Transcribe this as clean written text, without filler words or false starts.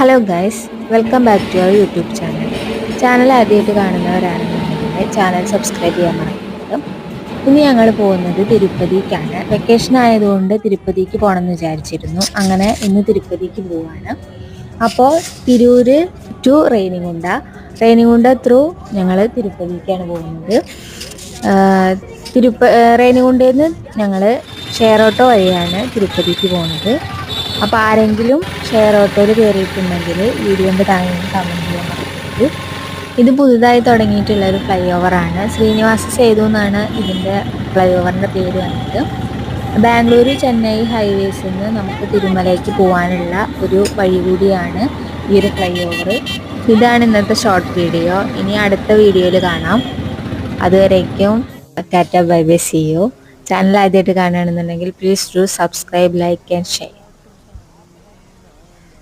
Hello guys, welcome back to our YouTube channel. Channel ആദ്യമായിട്ട് കാണുന്നവരാണെന്നുണ്ടെങ്കിൽ channel subscribe ചെയ്യാൻ മറക്കരുത്. ഇന്ന് ഞങ്ങൾ പോകുന്നത് തിരുപ്പതിക്കാണ്. വെക്കേഷൻ ആയതുകൊണ്ട് തിരുപ്പതിക്ക് പോകണമെന്ന് വിചാരിച്ചിരുന്നു. അങ്ങനെ ഇന്ന് തിരുപ്പതിക്ക് പോവാണ്. അപ്പോൾ തിരൂര് ടു റേണികുണ്ട ത്രൂ ഞങ്ങൾ തിരുപ്പതിക്കാണ് പോകുന്നത്. റേണികുണ്ടയിൽ നിന്ന് ഞങ്ങൾ ഷെയർ ഓട്ടോ വഴിയാണ് തിരുപ്പതിക്ക് പോകുന്നത്. അപ്പോൾ ആരെങ്കിലും ഷെയർ ഓട്ടോയിൽ കയറിയിട്ടുണ്ടെങ്കിൽ വീഡിയോൻ്റെ താഴെ കമൻറ്റ് ചെയ്യാൻ മറക്കരുത്. ഇത് പുതുതായി തുടങ്ങിയിട്ടുള്ള ഒരു ഫ്ലൈ ഓവറാണ്. ശ്രീനിവാസ സേതു എന്നാണ് ഇതിൻ്റെ ഫ്ലൈ ഓവറിൻ്റെ പേര് വന്നത്. ബാംഗ്ലൂർ ചെന്നൈ ഹൈവേസിൽ നിന്ന് നമുക്ക് തിരുമലയ്ക്ക് പോകാനുള്ള ഒരു വഴി കൂടിയാണ് ഈ ഒരു ഫ്ലൈ ഓവർ. ഇതാണ് ഇന്നത്തെ ഷോർട്ട് വീഡിയോ. ഇനി അടുത്ത വീഡിയോയിൽ കാണാം. അതുവരേക്കും tata bye bye, see you. Channel ആദ്യമായിട്ട് കാണുകയാണെന്നുണ്ടെങ്കിൽ please do subscribe, like and share.